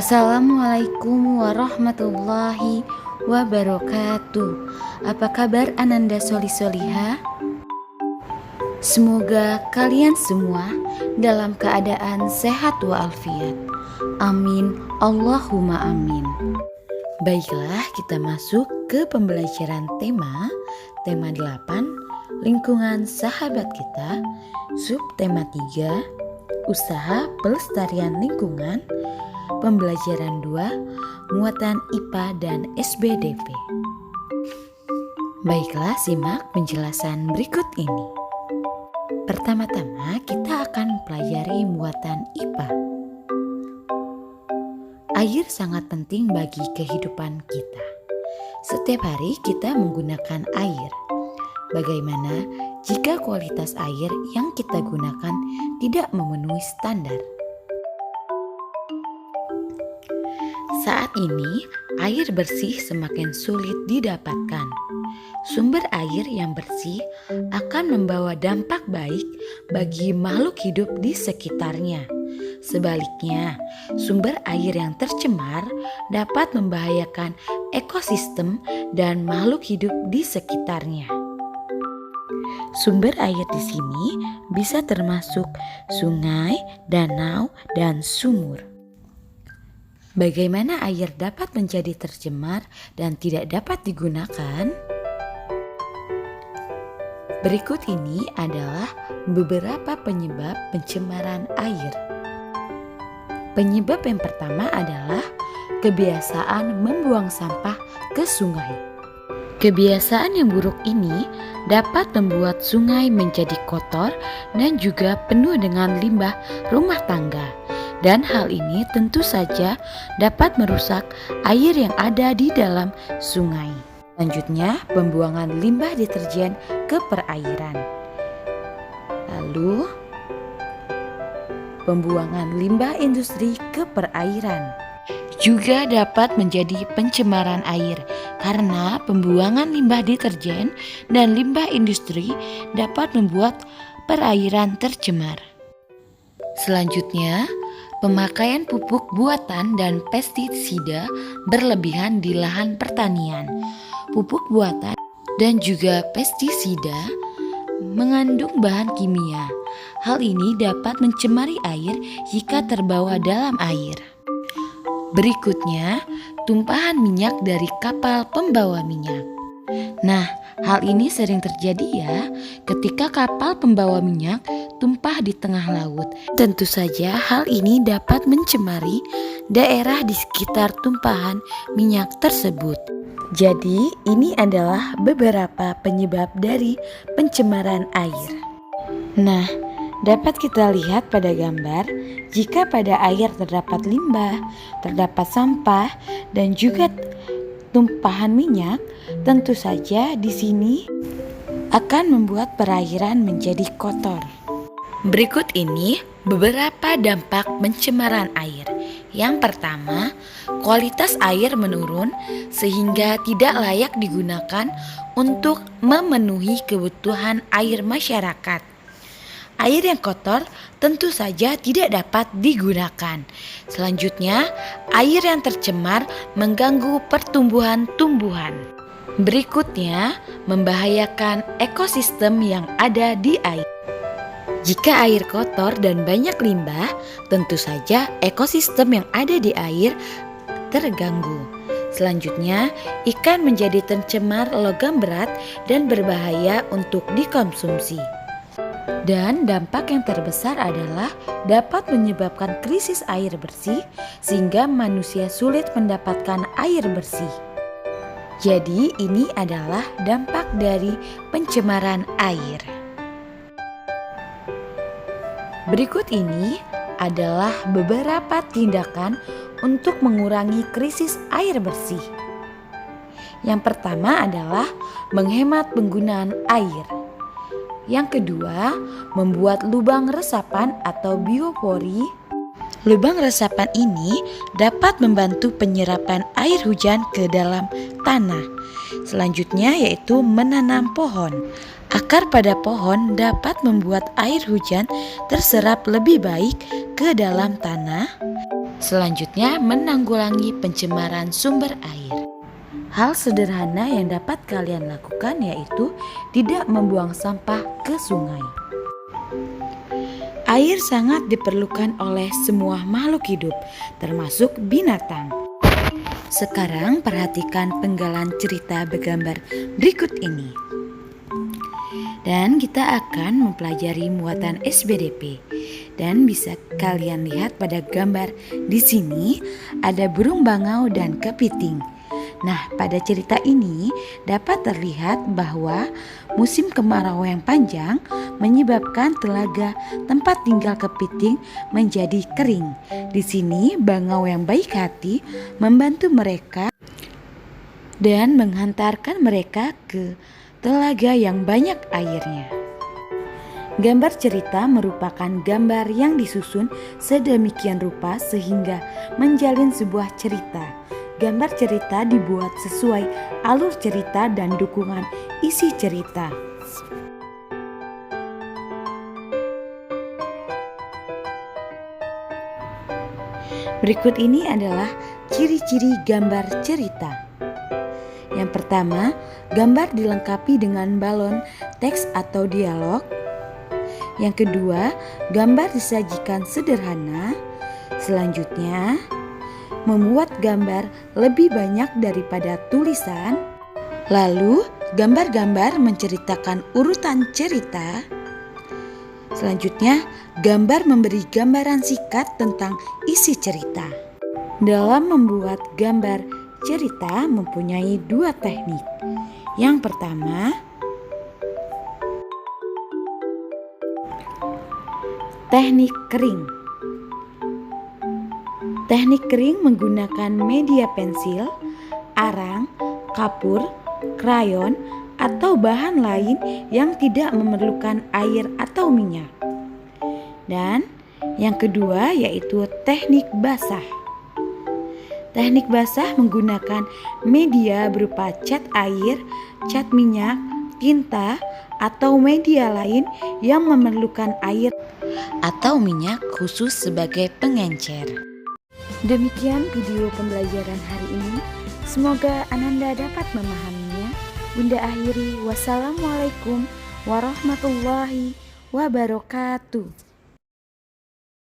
Assalamualaikum warahmatullahi wabarakatuh. Apa kabar Ananda Solih-Soliha? Semoga kalian semua dalam keadaan sehat walafiat. Amin, Allahumma amin. Baiklah, kita masuk ke pembelajaran tema 8, lingkungan sahabat kita, subtema 3, usaha pelestarian lingkungan, pembelajaran 2, muatan IPA dan SBDP. Baiklah, simak penjelasan berikut ini. Pertama-tama kita akan pelajari muatan IPA. Air sangat penting bagi kehidupan kita. Setiap hari kita menggunakan air. Bagaimana jika kualitas air yang kita gunakan tidak memenuhi standar? Saat ini, air bersih semakin sulit didapatkan. Sumber air yang bersih akan membawa dampak baik bagi makhluk hidup di sekitarnya. Sebaliknya, sumber air yang tercemar dapat membahayakan ekosistem dan makhluk hidup di sekitarnya. Sumber air di sini bisa termasuk sungai, danau, dan sumur. Bagaimana air dapat menjadi tercemar dan tidak dapat digunakan? Berikut ini adalah beberapa penyebab pencemaran air. Penyebab yang pertama adalah kebiasaan membuang sampah ke sungai. Kebiasaan yang buruk ini dapat membuat sungai menjadi kotor dan juga penuh dengan limbah rumah tangga. Dan hal ini tentu saja dapat merusak air yang ada di dalam sungai. Selanjutnya, pembuangan limbah deterjen ke perairan. Lalu, pembuangan limbah industri ke perairan juga dapat menjadi pencemaran air karena pembuangan limbah deterjen dan limbah industri dapat membuat perairan tercemar. Selanjutnya, pemakaian pupuk buatan dan pestisida berlebihan di lahan pertanian. Pupuk buatan dan juga pestisida mengandung bahan kimia. Hal ini dapat mencemari air jika terbawa dalam air. Berikutnya, tumpahan minyak dari kapal pembawa minyak. Nah, hal ini sering terjadi ya ketika kapal pembawa minyak tumpah di tengah laut. Tentu saja hal ini dapat mencemari daerah di sekitar tumpahan minyak tersebut. Jadi, ini adalah beberapa penyebab dari pencemaran air. Nah, dapat kita lihat pada gambar, jika pada air terdapat limbah, terdapat sampah, dan juga tumpahan minyak, tentu saja di sini akan membuat perairan menjadi kotor. Berikut ini beberapa dampak pencemaran air. Yang pertama, kualitas air menurun sehingga tidak layak digunakan untuk memenuhi kebutuhan air masyarakat. Air yang kotor tentu saja tidak dapat digunakan. Selanjutnya, air yang tercemar mengganggu pertumbuhan tumbuhan. Berikutnya, membahayakan ekosistem yang ada di air. Jika air kotor dan banyak limbah, tentu saja ekosistem yang ada di air terganggu. Selanjutnya, ikan menjadi tercemar logam berat dan berbahaya untuk dikonsumsi. Dan dampak yang terbesar adalah dapat menyebabkan krisis air bersih sehingga manusia sulit mendapatkan air bersih. Jadi, ini adalah dampak dari pencemaran air. Berikut ini adalah beberapa tindakan untuk mengurangi krisis air bersih. Yang pertama adalah menghemat penggunaan air. Yang kedua, membuat lubang resapan atau biopori. Lubang resapan ini dapat membantu penyerapan air hujan ke dalam tanah. Selanjutnya yaitu menanam pohon. Akar pada pohon dapat membuat air hujan terserap lebih baik ke dalam tanah. Selanjutnya, menanggulangi pencemaran sumber air. Hal sederhana yang dapat kalian lakukan yaitu tidak membuang sampah ke sungai. Air sangat diperlukan oleh semua makhluk hidup, termasuk binatang. Sekarang perhatikan penggalan cerita bergambar berikut ini. Dan kita akan mempelajari muatan SBDP. Dan bisa kalian lihat pada gambar di sini ada burung bangau dan kepiting. Nah, pada cerita ini dapat terlihat bahwa musim kemarau yang panjang menyebabkan telaga tempat tinggal kepiting menjadi kering. Di sini bangau yang baik hati membantu mereka dan menghantarkan mereka ke telaga yang banyak airnya. Gambar cerita merupakan gambar yang disusun sedemikian rupa sehingga menjalin sebuah cerita. Gambar cerita dibuat sesuai alur cerita dan dukungan isi cerita. Berikut ini adalah ciri-ciri gambar cerita. Yang pertama, gambar dilengkapi dengan balon, teks atau dialog. Yang kedua, gambar disajikan sederhana. Selanjutnya, membuat gambar lebih banyak daripada tulisan. Lalu, gambar-gambar menceritakan urutan cerita. Selanjutnya, gambar memberi gambaran singkat tentang isi cerita. Dalam membuat gambar cerita mempunyai dua teknik. Yang pertama, teknik kering. Teknik kering menggunakan media pensil, arang, kapur, krayon, atau bahan lain yang tidak memerlukan air atau minyak. Dan yang kedua yaitu teknik basah. Teknik basah menggunakan media berupa cat air, cat minyak, tinta, atau media lain yang memerlukan air atau minyak khusus sebagai pengencer. Demikian video pembelajaran hari ini. Semoga Ananda dapat memahaminya. Bunda akhiri, wassalamualaikum warahmatullahi wabarakatuh.